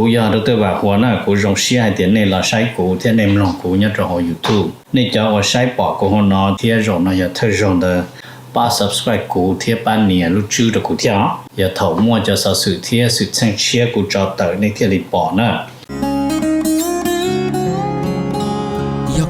กูยาตัวตัวว่าหัวหน้ากูรงเสียเดี๋ยวนี้เราใช้กูเที่ยในมลองกูเนี่ยจะหอ YouTube นี่จะว่าใช้ปอกกูหัวนอเที่ยรงนะอย่าเธอรงเดป้า subscribe กูเที่ยป้านเนี่ยรู้ชื่อตะกูเที่ยอย่าเถามั่วจะสะสื่อเที่ยสุดแสงเชียกูจอเตอในเที่ยลิปอนะ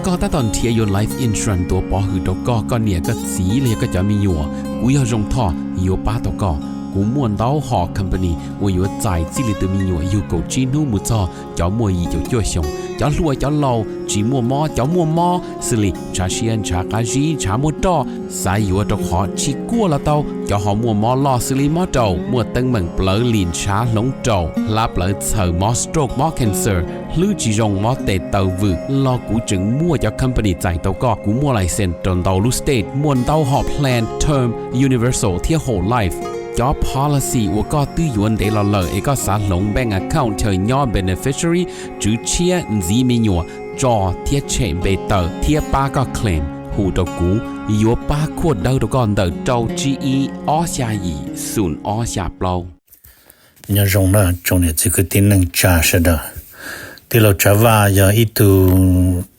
ก็ตอนเทียยน Life Insurance ตัวปอหือตก็เนี่ยก็สีเลยก็จะมีอยู่กูอยากจงท่ออยู่ป้าตก็กูม่วนเต้าหอ company ว่าอยู่ใจจิลิตมีอยู่กูจีนูมุจอจ้ามัวยีจ้าจ้วชงจ้าลัวจ้าเหลาจีมัวมอจ้ามัวมอสิลิชาเชียนชากาจีชามัวตอสายอยู่ตกหอชิกัวละเต้าจ้าหอมัวมอลอสิลิมอเต้ามัวตึงเหมือนเปลือลินชาหลงเต้าลาเปลือเสือมอสโตรกมอ cancer ลือจีจงมอเตเต้าวืลอกูจึงมัวจ้า company ใจเต้าก็กูมัวไลเซนตนเต้าลูสเตทมัวเต้าหอ plan term universal เที่ย whole life job policy ว่าก็ตื้อยวนเดลเลอเอกสารลงแบงก์ account เธอย่อ beneficiary จื้อเชียจีมีหยัวจอเทียเชมเบเตอร์เทียป้าก็เคลมหูตะกูยัวป้าขวดเดาตะก่อนเดาเจ้า GE อ้อชายีศูนย์อ้อชาเปล่าเนี่ยจงนะจงเนี่ย这个定能加是的ที่เราจะว่าอย่าอีตู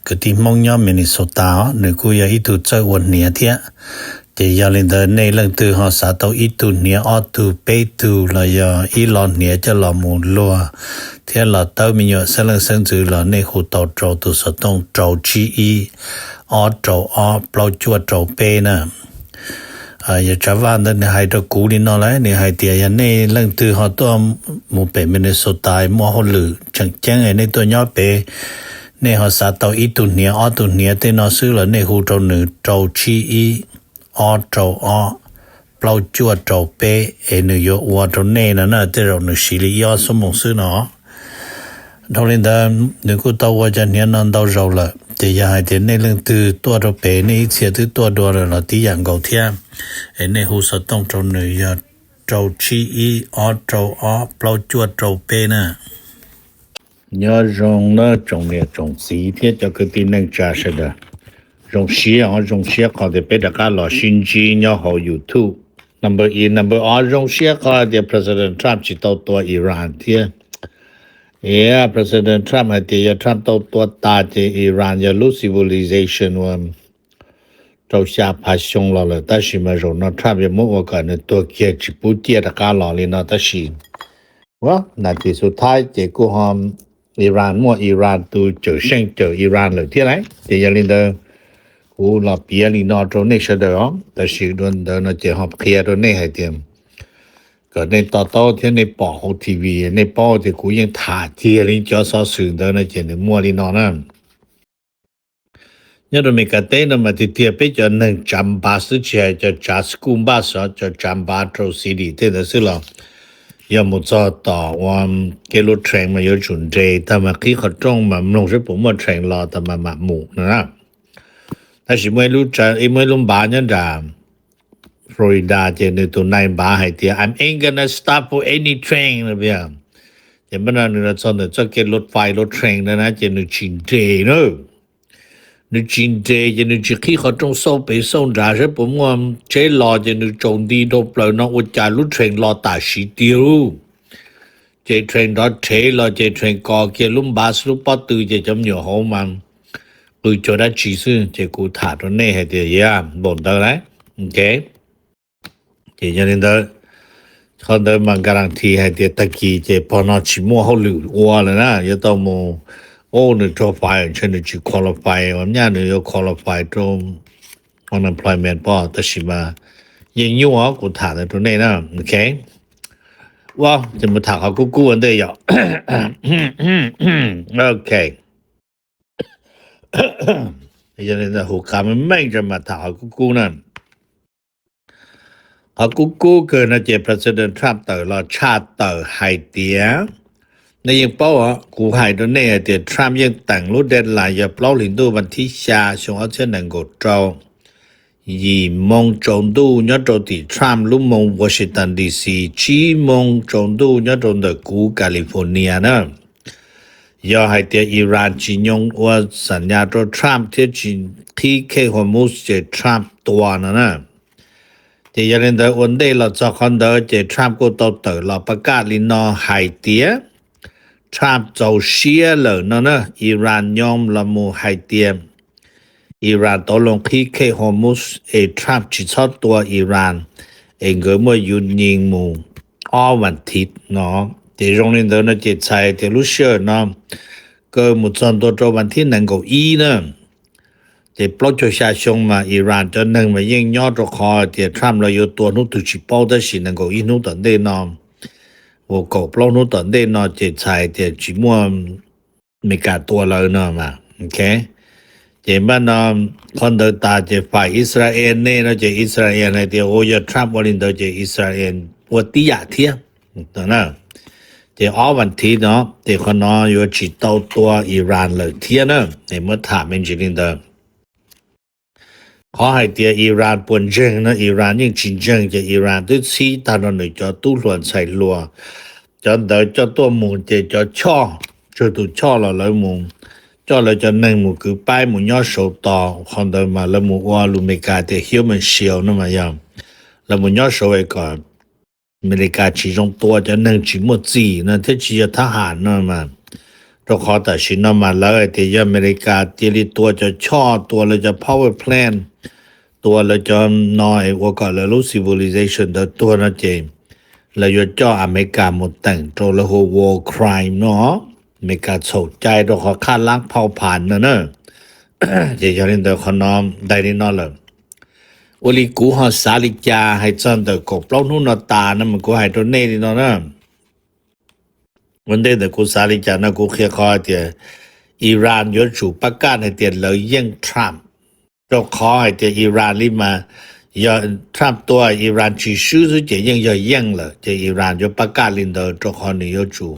ก็ที่มองย่อมินิโซตาหรือกูอย่าอีตูเจ้าวันเนี่ยเทียแต่ยาลินเดในเรื่องตัวหาสาตัวอีตูเนี่ยออตูเปตูละยาอีหลอนเนี่ยจะหลอมูลัวเทียหลอเต้ามีอยู่เสลังเซิงจือหลอในหูเต้าโจตัวสต้องโจจีอีออโจออเปล่าจวดโจเปนะอย่าจะว่าในให้ตัวกูนี่นอเลยในให้เตียในเรื่องตัวหาตัวหมู่เป็นมินิโซตายมัวหลือจังแจ้งในตัวย่อเปในหาสาตัวอีตูเนี่ยออตูเนี่ยเตนอซื้อละในหูโจหนึ่งโจจีอีออโจออเปล่าจวดโจเปนโยวัวโจเน่นะเตเราหนึ่งสิริยอสมองซื้อเนาะทอลินดาหนึ่งกูตัวว่าจะเนี่ยนั่นตัวเราละแต่อย่าให้เดี๋ยวในเรื่องตัวโจเปในเสียตัวเราที่อย่างเก่าเทียในหูสต้องโจหนึ่งยาโจชีอีออโจออเปล่าจวดโจเปนะยาจงละจงเนี่ยจงสีเทียจะคือที่นั่งจ่าเสด็จรงเสียเขาจะเป็นการหล่อชินจีน要好 YouTube number 2รงเสียเขาจะ President Trump จิตตัวอิหร่านเทียPresident Trump ให้จะTrump ตัวตาจะอิหร่านจะรู้ civilization ว่าเราชาพาชงเราเลยแต่สิมาโรนTrump จะมั่วกันตัวเกียจิปุเตียตะการหล่อเลยนะแต่สิว่านาทีสุดท้ายจะกูหอมอิหร่านมั่วอิหร่านตัวเจอเชิงเจออิหร่านเลยที่ไหนจะยังลินเดอกูเราเปียลีนอตรงนี้เสดอแต่สิโดนเดินจะหอบเคลียร์ตรงนี้ให้เตรียมก็ในต่อที่ในปอของทีวีในปอที่กูยังถ่าเทียลินจอสอสื่อเดินจะในมัวลีนอนั่นเนี่ยเราไม่กระเตนมาที่เทียไปจนหนึ่งจำบาสเชียจะจัสกุมบาสจะจำบาโตรซีดีเท่านั้นสิล่ะยามุจอต่อว่าเกลูเทรนมาอยู่จุนเจแต่มาขี้เขาจ้องมาลงใช้ผมมาเทรนรอแต่มาหมู่นะแต่สิไม่รู้จะไม่รู้บ้านยังไงฟลอริดาจะในตัวนายบ้านให้เดีย I'm ain't gonna stop for any train นะเพียงจะไม่นานเราสอนจะเก็บรถไฟรถเทรนนะจะนึกชินเจเนอะนึกชินเจจะนึกจะขี้เขาตรงโซ่ไปโซ่ด่าใช่ผมว่าเจ้ารอจะนึกโจมตีโดนเปล่าน้องอุจจารุเทรนรอตาสีเดียวเจเทรนรอเทรอเจเทรนก่อเกี่ยลุ่มบาสลุ่มปอตือจะจำเหนียวหัวมันคือจะได้ชีซึ่งจะกูถ่ายตรงนี้ให้เดียร์บ่นได้ไหมโอเคจะยันเดินเขาเดินมาการันตีให้เดียตะกี้จะพอนอชิมัวเขาหลุดวัวเลยนะยังต้องมูโอ้เนี่ยจะไฟฉันจะ qualify วันนี้เนี่ยจะ qualify ตรง unemployment ป่ะแต่ชิมายังยุ่งอ่ะกูถ่ายตรงนี้นะโอเคว่าจะมาถ่ายเขากู้อันเดียวโอเคยังไงนะหัวขามันไม่จะมาถ่ายกูนั่นกูเกินนะเจ President Trump เตอร์รอชาติเตอร์ไฮเตียในยังเป้าอ่ะกูไฮตัวนี้เดี๋ยว Trump ยังแต่งรูปเดนไลน์อย่าเปล่าลินดูวันที่ชาช่วงเอาเช่นนั้นก็เจ้ายีมงจงดูยอดที่ Trump ลุ่มมงวอชิงตันดีซีจีมงจงดูยอดเดกูแคลิฟอร์เนียนะยอให้เตียอิหร่านจีนยงว่าสัญญาตัวทรัมป์ที่จีนที่เคฮอมูสเจทรัมป์ตัวนะเตียยันเดอวันเดย์เราจะคอนเดอเจทรัมป์ก็ตัวเตอเราประกาศลินอไฮเตีย Trump 就 share 了呢อิหร่านยอมละมูให้เตรียมอิหร่านตกลงพีเคฮอร์มุสTrump จิชอตัวอิหร่านเกิดมื่อยุนยิงหมู่วันทิศเนาะที่โรงเรียนเดินเจ็ดชัยที่รู้เชื่อเนาะก็หมู่จนตัววันที่หนึ่งกับเนาะที่ปลดชาชงมาอิหร่านจะหนึ่งมายิงยอดคอที่ทรัมป์เราอยู่ตัวนู้ตุชิปอได้สิหนึ่งกับนู้ตอนเดนอม我搞不นู้ตอนเดนอที่ชัยที่จิมัวไม่กาตัวเราเนาะมาโอเคที่บ้านคนเดินตาที่ฝ่ายอิสราเอลเนี่ยนะที่อิสราเอลเนี่ยที่โอ้ยทรัมป์วันนี้เดินที่อิสราเอลปวดตียาเทียตอนนั้นที่วันที่เนาะที่คนน้อยอยู่จิตตัวอิหร่านเลยเทียนะในเมื่อถามจริงๆเดิมขอให้เตียอิหร่านปวนเจงนะอิหร่านยิ่งจริงจังจะอิหร่านด้วยซีตาโนนจะตู้หลวนใส่ลัวจะเดินจะตัวหมูจะช่อจะตัวช่อเราเลยหมูcho là cho nên một cứ bài một nhỏ số to còn đời mà là một hoa lưu mê cả thì human shield nó mà dòng là một nhỏ số ấy có mê cả chỉ trongตัวcho nên chỉ một gì nó thế chỉ là thả hàn nó mà cho khó ta xin nó mà lợi thì cho mê cả thì điตัวcho choตัวlà cho power plant ตัวlà cho nóiว่าก็là lúc civilization ตัวnó chỉ là cho America một tầng cho là war crime เนาะไม่กล้าสนใจดอกค่าล้างเผาผ่านเนอะจะยอมเดินขนมได้นี่นอเลยโอลิกูฮอสาลิจาให้จันเดกบเล่านู่นตานะมันกูให้ตัวนี้นี่นอนะวันเดกูสาลิจานะกูเคียคอเตียอิหร่านยศชูประกาศให้เตียเลยยังทรัมป์เราขอให้เตียอิหร่านรีมาอย่าทรัมป์ตัวอิหร่านchỉซื้อจะยังยังเลยจะอิหร่านยศประกาศลินเดอเราขอนี่ยศชู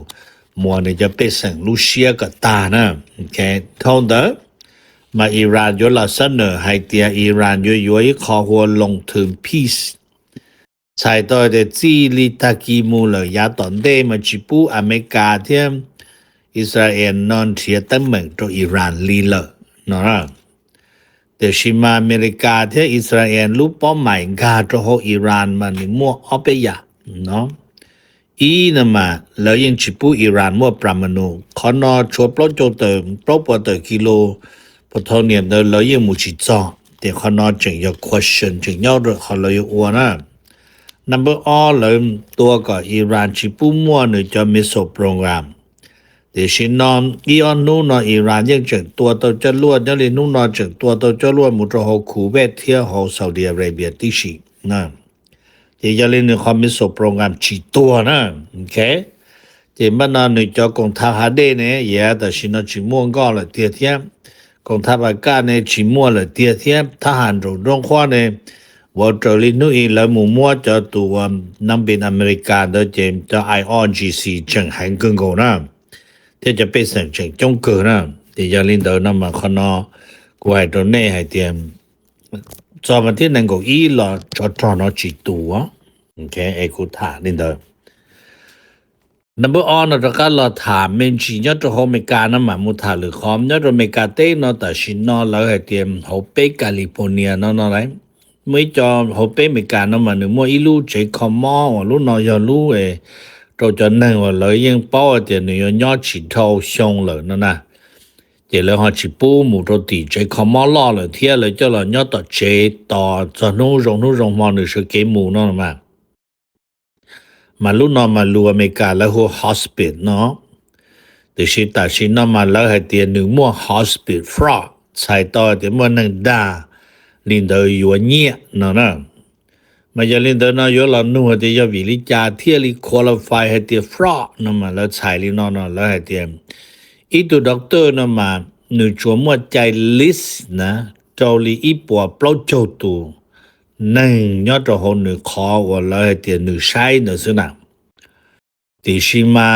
มัวเนี่ยจะเป็นสังลูเซียกับตานะโอเคเท่าเดิมมาอิหร่านยลาเสนอให้เตียอิหร่านย้อยขอหัวลงถึง peace ใช้ตัวเดจีลิตากีมูเลยยาตอนเดมาจิปูอเมริกาเทียมอิสราเอลนอนเทียตั้งเหมือนตัวอิหร่านลีเลยนะแต่ชิมาอเมริกาเทียอิสราเอลรู้เป้าหมายกาตัวอิหร่านมันมัวเอาไปยาเนาะนะมาแล้วยังจิปูอิหร่านมัวปรามาณูขอนอชัวปลดโจเติมปลดปวดกิโลพอทองเนี่ยแล้วยังมุจิจ่อแต่ขอนอจึงอยาก question จึงยอดขอเลยอัวนะ number all เลยตัวก็อิหร่านจิปูมัวเนี่ยจะมีโซโปรแกรมแต่ชินนอนอีออนนู้นอิหร่านยังจึงตัวตัวจะล้วนยังเลยนู้นจึงตัวตัวจะล้วนมุตรหอคูเวตเทียหอซาอุดิอาระเบียติชินะที่จะเล่นในความมีโปรแกรมจีตัวนะโอเคที่บ้านเราเนี่ยจะกองทัพหาเดเนี่ยแต่ชินจิม่วงก็เลยเทียมกองทัพอากาศเนี่ยจิม่วงเลยเทียมทหารรงขวาเนี่ยว่าจะลินุอีแล้วหมู่มัวจะตัวนักบินอเมริกันเดจมจะ IRGC จังหันกังโกนะที่จะเป็นสัญญาจงเกิดนะที่จะเล่นเดินมาขนกูให้ตัวเนี่ยให้เตรียมจอมันที่นั่งก็อีหลอจอน้อจีตัวโอเคไอ้กูถามนี่เด้อ number on เราก็เราถามเมนจียอดโฮเมกานะมามุทาหรือคอมยอดเมกาเต้นอแต่ชินอแล้วให้เตรียมโฮเปแคลิฟอร์เนียนออะไรไม่จอโฮเปเมกานะมาหนึ่งมัวอีลูเจคอมอลูนอยลูเราจะนั่งว่าเลยยังป้อเดี๋ยวนี้ยอดฉีดเท่าชงเลยนั่นนะเดี๋ยวเราจิปูหมู่ตัวตีใจคอมอล่อเลยเที่ยเลยเจ้าเรายอดต่อเจต่อจะนู้รงมอหนึ่ง是给หมู่นั่นมาลูนอมาลูอเมริกาแล้วหัว hospital เนาะแต่ชิตาชินอมาแล้วให้เตียนหนึ่งมั่ว hospital fraud ใช้ต่อเดี๋ยวมันนั่งด่าลินเดอร์อยู่เงี้ยเนาะมาจะลินเดอร์นะอยู่เราหนู่เดี๋ยววิลิจาเที่ยลิ qualify ให้เตีย fraud นั่นมาแล้วใช้ลินอแล้วให้เตียอีตัวด็อกเตอร์นั่นมาหนึ่งชัวมัวใจลิสนะเจ้าลีอีปัวปลดโจตูนั่งยอดตัวหนึ่งคอว่าเลยเตียนหนึ่งใช้หนึ่งสนามที่ชิมา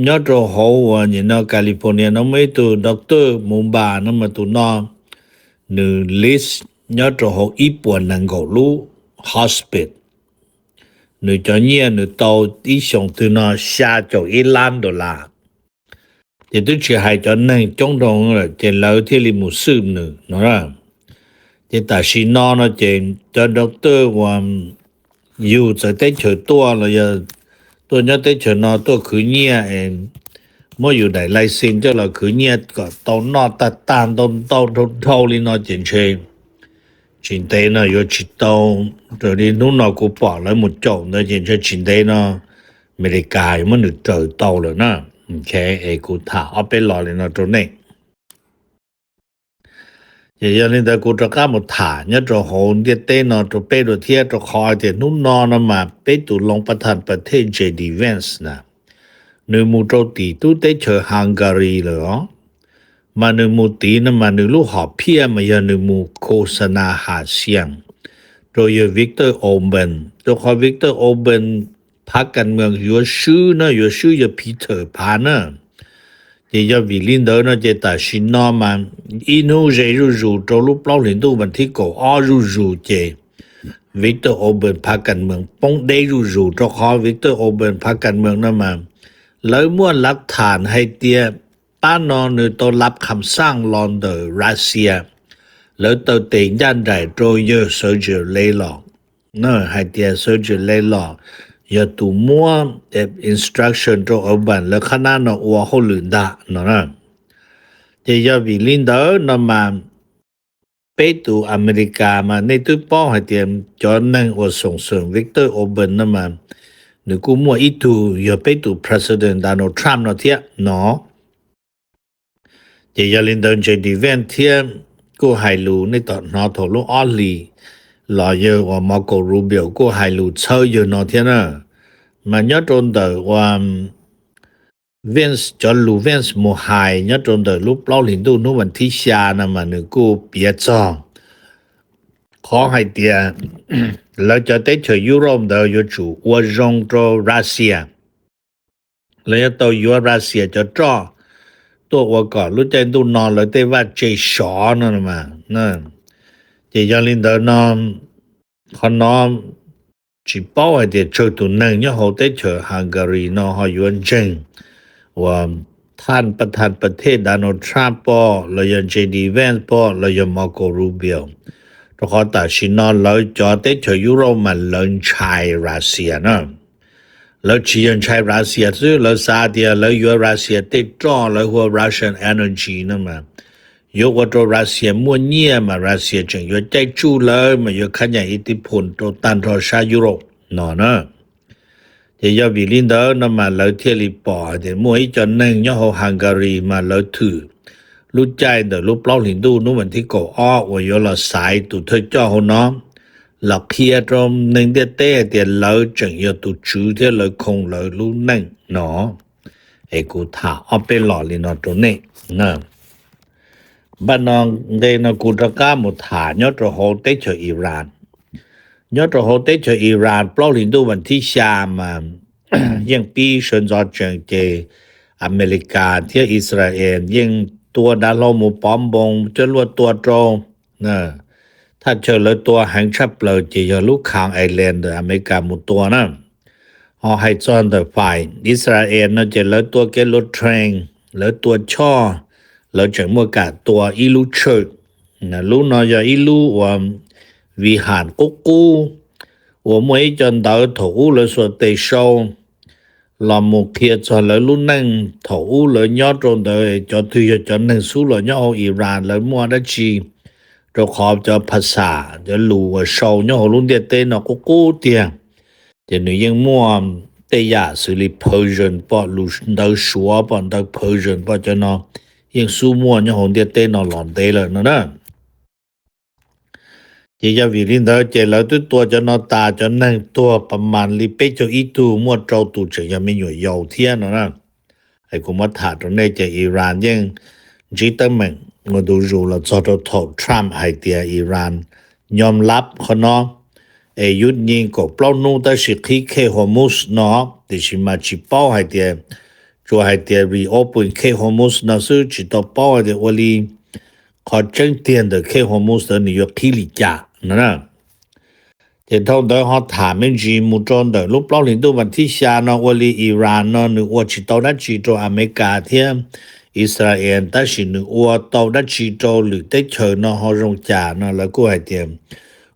ยอดตัวหัวเนี่ยนอแคลิฟอร์เนียน้องไม่ตัวด็อกเตอร์มุมบาน้องมาตัวนอหนึ่งลิสยอดตัวหัวอีปัวนังกลูฮอสพิทหนึ่งจะเนี่ยหนึ่งโตที่ส่งตัวนอชาจาก$1,000จะต้องเชื่อให้จนหนึ่งจงตรงเลยจะเล่าที่ลิมุซึมหนึ่งนะจะตัดสินนอนจะจะด็อกเตอร์ว่าอยู่จะได้เฉยตัวเลยตัวนี้ได้เฉยนอตัวคือเนี่ย莫有的来新咗了佢呢個到那得單到頭里那進去前地呢有知道就你นู่น那個把來冇做那進去前地呢ไม่ได้กายมันเจอ到了นะโอเคไอ้กูถาเอาไปรอเลยนะตัวนี้อย่างนี้แต่กูจะกล้าหมดถาเนี่ยจะโหนเดียเต้นตัวเป้ตัวเทียตัวคอยเดียนู่นนอนมาเป้ตัวลงประธานประเทศ JD Vance นะนึกมูโจตีตู้เตเชอฮังการีเลยอ๋อมานึกมูตีนะมานึกลูกหอบเพี้ยมาอย่านึกมูโฆษณาหาเสียงโดยวิกเตอร์โอเบนตัวคอยวิกเตอร์โอเบนพรรคการเมืองอยู่ชื่อนะอยู่ชื่อจะพีเตอร์พานะจะวิลินเดอร์นะจะตัดสินนะมันอินูเจรูตัวลูกเปล่าลินดูมันที่ก่อรูเจวิกเตอร์โอเบนพรรคการเมืองปงได้รูตัวคอยวิกเตอร์โอเบนพรรคการเมืองนั่นมาแล้วมั่วหลักฐานให้เตียป้านอนหรือตัวรับคำสั่งลอนเดอร์รัสเซียแล้วตัวเต็งยันได้โดยเยอะเซอร์เจอร์เลยหลอกเนอะให้เตียเซอร์เจอร์เลยหลอกอย่าตัวมั่วinstruction ตัวเอาบันแล้วขนาดนั้นว่าเขาลืมได้เนอะจะอย่าวิลินเดอร์นั่นมาไปตัวอเมริกามาในตัวป้อให้เตียจอนนั่งว่าส่งเสริมวิกเตอร์โอเบนนั่นมานึกมั่วอีตูอย่าไปตัว President Donald Trump เนาะเทียเนาะจะอย่าลินเดอร์ JD Vance เทียกูให้รู้ในตอนนอทอลูออลลีรอเยอะว่ามาโกรูเบียวกูให้รู้เชยอยู่เนาะเทียนะมันยอดตรงเดอว่า Vance จอลู Vance โมหายยอดตรงเดอรูปเล่าลินดูนู่นวันที่ชานะมันนึกกูเปียจ้องขอให้เตียแล้วจะได้เจอยุโรปเดออยู่จู่ว่าจงตัวรัสเซียแล้วจะตัวอยู่รัสเซียจะจ้อตัวว่าก่อนรู้ใจดูนอนแล้วได้ว่าเจชอนั่นมานั่นเจยังลินเดอนอนขอนอมจีป้าให้เดียเจอตัวนึงเนี่ยเขาได้เจอฮังการีนอเขาอยู่จริงว่าท่านประธานประเทศโดนัลด์ทรัมป์ป้อแล้วยัง JD Vance ป้อแล้วยังมาโกรูเบียวตัวเขาตัดสินนอนแล้วจะได้เจอยุโรปมันเลินใช้รัสเซียนะแล้วจีนใช้รัสเซียซึ่งแล้วซาเดียแล้วอยู่รัสเซียได้จ้อแล้วหัว Russian Energy นั่นมาอยู่ว่าตัวรัสเซียมั่วเนี่ยมารัสเซียจึงอยู่ใจจู้เลยมาอยู่ขยายอิทธิพลตัวตันทอชายุโรปเนาะนะจะยาวิลินเดอร์นั่นมาแล้วเที่ยวลิปอเดี๋ยวมั่วอีจนหนึ่งย่อฮังการีมาแล้วถือรู้ใจเดี๋ยวรู้เปล่าลินดูนู่นวันที่ก่ออ้อว่าอยู่ละสายตัวเธอจ้อเขาเนาะหลักเพียตรงหนึ่งเดียเต้เดียแล้วจึงยาตุจูเที่ยวเลยคงเลยรู้นั่งเนาะไอ้กูถาเอาไปหล่อเลยเนาะตรงนี้นะบ้านน้องเดนกูตะก้าหมดถายอดโหเตเชออิหร่านยอดโหเตเชออิหร่านเปล่าลินดูวันที่ชามายังปีเชิญจอจังเจอเมริกาเที่ยวอิสราเอลยังตัวดาลมูปอมบงจะลวดตัวตรงนะถ้าเจอเลยตัวหังชับเลยจะยลูกคางไอแลนด์อเมริกาหมดตัวนะhọ hay chọn the phải Israel nó chỉ lấyตัวcái lốt train lấyตัวช่อแล้วจะมั่วกะตัวอิลูเชิร์นะรู้น้อยอิลูว่าวิหารกุ๊กูว่าไม่จนเดาถูเลยส่วนเตโชลามุเคียจนเลยรู้นั่งถูเลยยอดตรงเดยจนถือจนหนึ่งสู้เลยยอดอิหร่านเลยมั่วได้จีเราขอบจะภาษาจะรู้ว่าโชยอดรุ่นเดียเต้นกุ๊กูเตียจะหนูยังมั่วเตยาสิริเพอร์เจนปอลูเดาชัวปอนเดาเพอร์เจนปอจะนอยังสู้มั่วยังหงเดียเต้นอหลอนเตเลยนะจะยาวิรินเดอเจแล้วตัวจะนอตาจะนั่งตัวประมาณลิเปจอีตูมั่วเจ้าตูจะยังไม่อยู่ยาวเทียนนะไอ้กุมาถาตรงนี้จะอิหร่านยังจิตเมงมาดูรูแล้วจอดททรัมป์ไอเดียอิหร่านยอมรับเขาเนาะยุดยิงก็เปล่านู่นแต่สิขี้เคฮอมุสเนาะแต่สิมาจิเป้าให้เดียจัวให้เดียรีโอเปนเคฮอมุสนะซึ่งจิตเป้าให้เดียวลีขอจังเตียนเดเคฮอมุสเดนี่ยขี้ลิจ่านะแต่เท่าเดิมเขาถามไม่จีมุจนเดลูกเปล่าลินดูวันที่ชาเนาะวลีอิหร่านเนาะนึกว่าจิตเอาได้จิตอเมริกาเทียมอิสราเอลแต่สินึกว่าเอาได้จิตหรือได้เชิญเนาะเขาลงจ่าเนาะแล้วก็ให้เดีย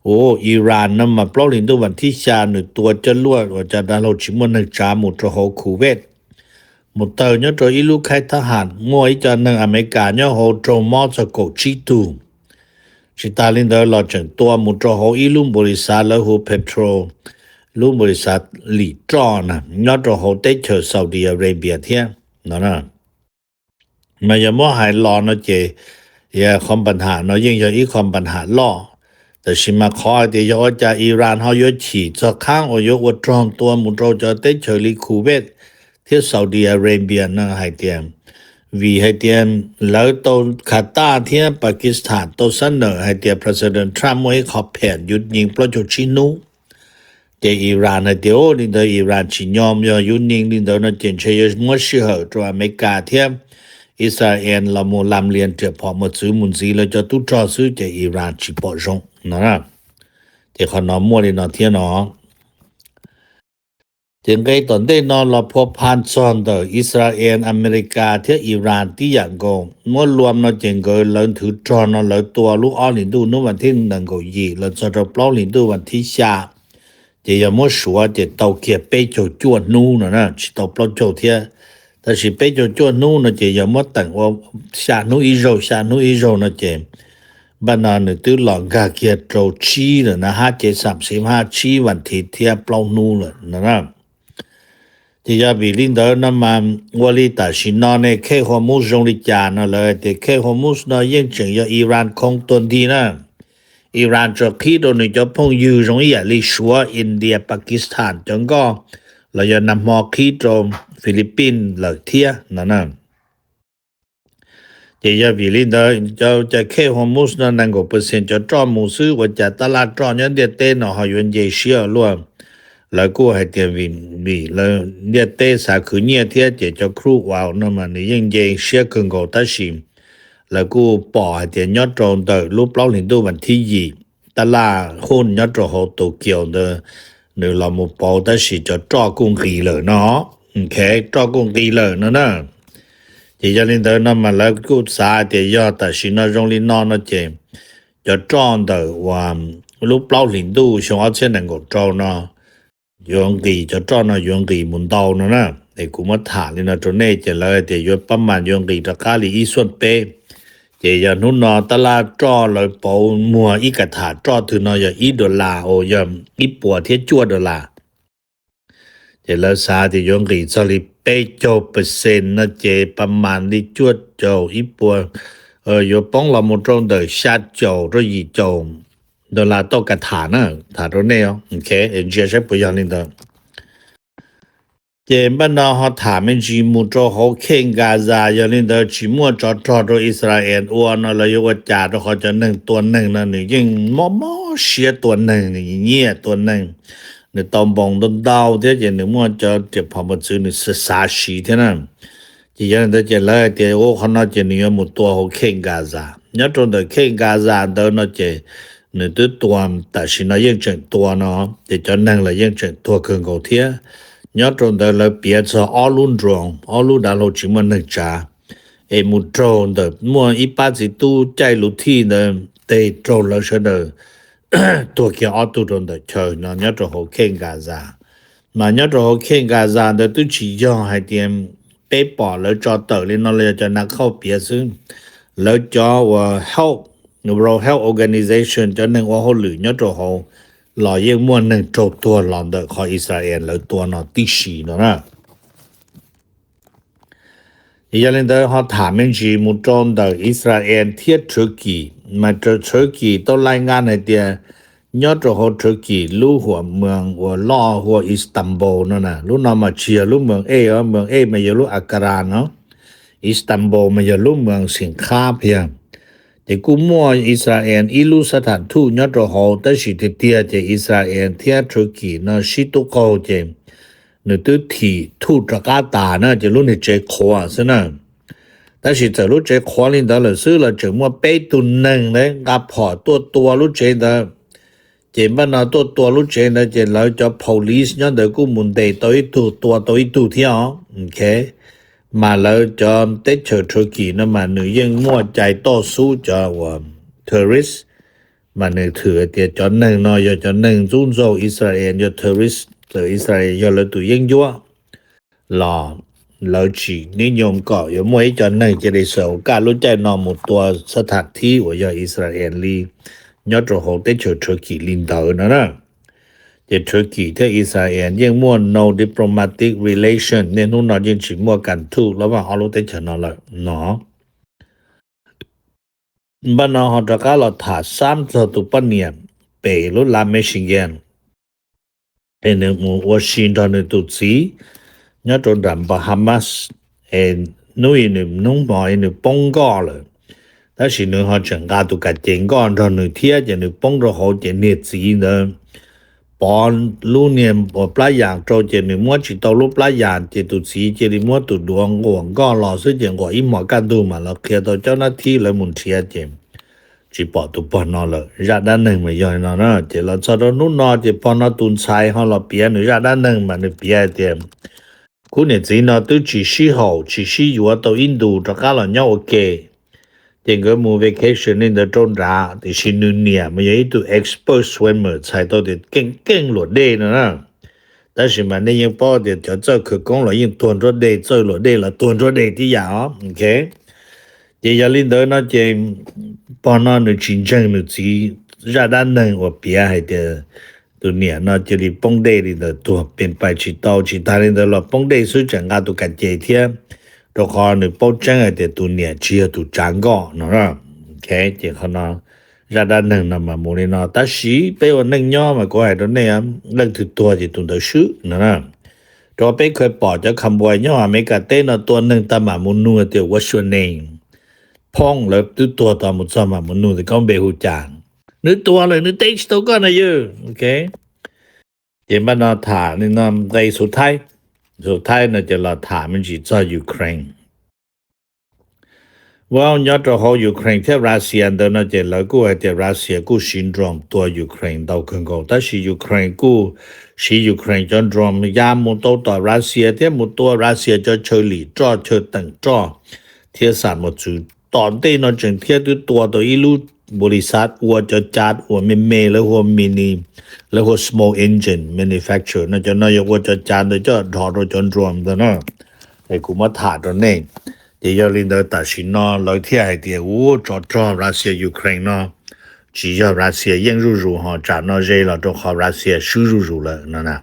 โอ้อิหร่านนำมาเปล่าลินดูวันที่ชาหนึ่งตัวจะลวดว่าจะดาเราชิมวันหนึ่งจามุตรโฮคูเวต มุเตอร์เนี่ยตัวอีลูกไข่ทหารมวยจะนึงอเมริกาเนี่ยโหโจมอสกชิตูชิตาลินเดอร์ลอจังตัวมุโจโหอีลุมบริษัทแล้วโหเพโตรลุมบริษัทหลีจอนะเนี่ยตัวโหเตเชอร์ซาอุดิอาระเบียเทียนะมาอย่ามอหายรอนะเจอย่าคอมปัญหาเนาะยิ่งจะอีคอมปัญหาล่อแต่ชิมาขอเดียวจะอิหร่านเฮายฉีจะข้างอยกวดรองตัวมุโจจะเตเชอร์ลิคูเวตที่ซาอุดิอาระเบียนะให้เตียมวีให้เตียมแล้วตนคาตาร์ที่ปากีสถานตเสนอให้เตีย President Trump ไว้ขอแผนหยุดยิงปลดชินูเจอิหร่านให้เตียวลินเดออิหร่านชิยอมยอยุดยิงลินเดอนะเจนเชยมัวชิเหอตัวอเมริกาเทียมอิสราเอลละมูลำเลียนเจพอมซื้อมุนซีแล้วจะตุจอซื้อเจอิหร่านชิปอจงนะเจขอนอมัวลินอเทียนอจึงไกตอนได้นอนเราพบผ่านซ้อนเดออิสราเอลอเมริกาเที่อิหร่านที่อย่างกงมวลรวมเนาะจึงเกยเลินถือจอเนาะเลยตัวลูกอ้อลินดูนู่นวันที่1ก็ยีแล้วจะเปล่าลินดูวันที่ชาจะอย่ามัวสัวจะเตาเกียเป้โจจวนนู่นนะสิเตาเปล่าโจเที่ยแต่สิเป้โจจวนนู่นจะอย่ามัวแต่งว่าชานู่อีโรนะเจบ้านนตื้อหลองกาเกียโจชีนะ5:35ชีวันที่เที่ยเปล่านู่นนะที่จะบิลินเดอร์น้ำมันวอลิตาชินอในเคฮอมูสจงลิจานเลยแต่เคฮอมูสนะยังจึงยาอิหร่านคงตนดีนะอิหร่านจะคิดโดนจะพงยูจงอย่าลิชัวอินเดียปากีสถานจงก็เราจะนำมอคิดตรงฟิลิปปินส์เลยเทียนั่นที่จะบิลินเดอร์จะเคฮอมูสนะนั่งก็เปอร์เซ็นต์จะจอมูซื้อว่าจะตลาดจอยันเดียเต้นหอยวนเยเชียล้วนแล้วก็ให้เตียวีแล้วเนี่ยเตสาคือเนี่ยเทียเจจะครูวาวนั่นมันยังเยเชียคึงก็ตัดสินแล้วก็ปอให้เตียยอดตรงเดอรูปเล่าลินดูวันที่2ตลาดหุ้นยอดตรงโตเกียวเดอเนื้อเราหมดปอตัดสินจะจ่อกุ้งกีเลยเนาะโอเคจ่อกุ้งกีเลยนะที่จะลินเดอนั่นมันแล้วก็สาเตียยอดตัดสินจงลินนอนเจจะจ่อเดอว่ารูปเล่าลินดูชงเอาเช่นนั้นก็จ่อเนาะ用地就找那用地门道了呢，那古么塔里那做那些来的有ประมาณ用地的咖喱一算杯，这样侬那ตลาด找来包mua一个塔找ถึง那要$1哦，要1波贴$2。这了啥的用地这里8%那这ประมาณ的$1波，有帮เรา们种的下角这一种。ดอลลาร์ต่อกระถานะถาตัวนี้โอเคเจใช้ปุยลินเดอเจบันดาฮอถามเป็นจีมูโจเขาเข่งกาซายลินเดอจีมัวจอดโดอิสราเอลอ้วนแล้วอยู่ว่าจ่าเขาจะ1ตัว1นั่นนี่ยิ่งมอเสียตัว1นี่เงี้ยตัว1ในตอมบงต้นดาวเที่ยจะมัวจะเจ็บพอมาซื้อนี่14เท่านั้นจียันเดจะเลยเดี๋ยวเขาน่าจะนี่มุตัวเขาเข่งกาซาเนี่ยตรงเดเข่งกาซาเดินน่าจะนึกตัวแต่สินะยังจังตัวเนาะแต่จะนั่งละยังจังตัวเกินกว่าเทียยอดตรงเดละเปียจะอลุนตรงอลุดาโลจิมันนึกจ้ามุตรงเดมัวอีป้าสิตู้ใจลุที่เดเตโตละเสดตัวเกี่ยวอตุตรงเดเชยเนาะยอดตรงเขาเข่งกาซามายอดตรงเขาเข่งกาซาเดตุจีย่องให้เตรียมเป๊ะปอแล้วจอเตอเลยเนาะเลยจะนักเข้าเปียซึ่งแล้วจอว่า help World Health Organization จะนึงว่าเขาหรือยอดตัวเขาหล่อยังม่วนนึงโจบตัวหลอนเดอของอิสราเอลแล้วตัวนอที่4เนาะนะอย่างนั้นเดอเขาถามเป็นจีมุจอนเดออิสราเอลเทียตุรกีมาเจอตุรกีต้องรายงานให้เดียยอดตัวเขาตุรกีลู่หัวเมืองหัวล่อหัวอิสตันบูลนั่นน่ะลู่นอมาเชียลู่เมืองเมืองไม่ยลู่อักราเนาะอิสตันบูลไม่ยลู่เมืองสินค้าเพียงแต่กูมัวอิสราเอลอีลูสถานทูตยอดตัวเขาแต่สิทธิเตียเจอิสราเอลเทียตุรกีนะชิตุโกเจนึกที่ทูตจากาตานะจะรู้ในเจคอซะนะแต่สิจะรู้เจคอลินดาเลยซื้อละจะมัวเปตุนนึงเลยกับพอตัวรู้เจนะเจมันนะตัวรู้เจนะเจแล้วจะ police ยอดเดกูมุนเตตัวอีตูเที่ยวโอเคมาแล้วจอมเตเชอร์ตุรกีนะมาหนึ่งยังมั่วใจต่อสู้จะว่า terrorist มาหนึ่งถือเตียจอหนึ่งน้อยจอหนึ่งจุนโซอิสราเอลจะ terrorist แต่อิสราเอลเลยตัวยังยั่วหล่อ เราจีนิยมก็อยู่มวยจนนึงจะได้สวการรู้ใจนอมหมดตัวสถานที่ว่าอย่าอิสราเอลียอดโหได้เชิญกี่ลินดานะจะเชิญกี่ที่อิสราเอลยังมั่ว no diplomatic relation เนี่ยนู่นนอยังฉิมั่วกันทุกแล้วว่าเอารู้ได้เชิญนอละเนาะบ้านนอฮอตะกาลถา3ตัวตุปเนียเปรุลาเมชิเกนเอ็นมูวอชิงตันตุซียอดดัมบาฮามัสนู่นนุ่งบอยนู่ปงกอเลย但是呢ฮอจังกาตุกะเจงก่อนตอนนึงเที่ยจะนึปงรอฮอเจเนซีนะปอนลูเนียมบ่ปลายอย่างโจเจนึมัวจิตอลูปลายอย่างเจตุสีเจริมัวตุดวงกวงก็รอซึ่งเจงกว่าอีหมอกันดูมาแล้วเคลียร์ต่อเจ้าหน้าที่เลยมุนเทียเจมจิปอตุปอนอเลยญาติด้านนึงไม่ย่อยนอนะเจเราซะดนู่นนอเจปอนอตุนไซฮอเราเปียนญาติด้านนึงมันเปียเจมกูเนี่ยจีนอตุจิชิโหจิชิอยู่ต่ออินโดตะกะละญอโอเค这个 vacation 的中ราที่ชินุเนี่ยมัน有一度 expert swimmer 才到的更落地呢但是嘛你ยังพอ的就做去讲了ยังตัวรถได้做落地了ตัวรถได้ที่อย่างโอเคเดี๋ยวลินเดอร์นะเจปอนนจริงจังนจีราด้านนึงว่าเปียให้เดตัวเนี่ยนะจะได้ปงได้的ตัวเป็นไปชิตาวชิตาลินเดอร์ละปงได้สุจังกาตุกันเจเทียตัวคอนึป้องจังไอ้ตัวเนี่ยเชียตัวจังก็เนาะโอเคเจ้าเขาเนาะราด้านนึงนะมาโมเลนะแต่สิไปว่านึงย่อมาก็ให้ตัวเนี่ยเรื่องตัวจิตุนตัวชื่อนะตัวไปเคยปอจะคำบวยย่ออเมริกาเต้นตัวนึงตามามุนูเตียว what's your name พ้องแล้วตัวตามุซามามุนูแต่ก็เบหูจางนึกตัวเลยนึกเต็กตัวก็นะเยอะโอเคเจ้าบ้านนาถานี่นำในสุดท้ายนะจะเราถามมันจีจ้ายูเครนว่ายอดเขายูเครนที่รัสเซียเดินจะแล้วก็ที่รัสเซียกูซินโดรมตัวยูเครนดาวขึ้นก็แต่สิยูเครนกูสิยูเครนจนโดรมยามมุตัวต่อรัสเซียที่มุตัวรัสเซียจะเฉลี่ยจ่อเฉตั้งจ่อที่สามมุจุตอนเต้นจึงที่ตัวอีลูบริษัทหัวจะจัดหัวเมแล้วหัวมินิแล้วหัว small engine manufacturer น่าจะน่าหัวจะจัดโดยจะถอดจนรวมแต่เนาะไอ้กูมาถาดตัวนี้เดี๋ยวลินเดอร์ตัดสินเนาะเราที่ไอเดียโอ้จอรัสเซียยูเครนเนาะ只要รัสเซียยังรู้哈จัดเนาะเจเราจะขอรัสเซียสู้รู้เลยนั่นนะ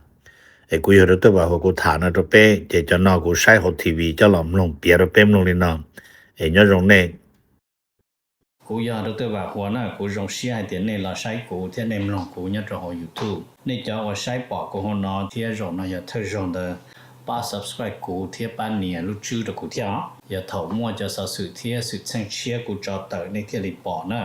ไอ้กูอยากรู้ตัวว่ากูถามนะตัวเป้เดี๋ยวจะเนาะกูใช้ฮอตทีวีจะหลอมลงเปียร์เป้มลงเลยเนาะไอ้เนี่ยตรงนี้กูอยากรู้ตัวว่าหัวหน้ากูลงเสียเดี๋ยวนี้เราใช้กูที่ในลงกูเนี่ยจะหอ YouTube นี่จะว่าใช้ปอกกูหัวหน้าที่ลงนะอย่าเธอลง的把 subscribe กูที่半年รู้ชื่อ的กูที่อย่าถอมั่วจะสื่อที่สื่อเชิงเชียกูจะต่อในที่รีปอร์ตนะ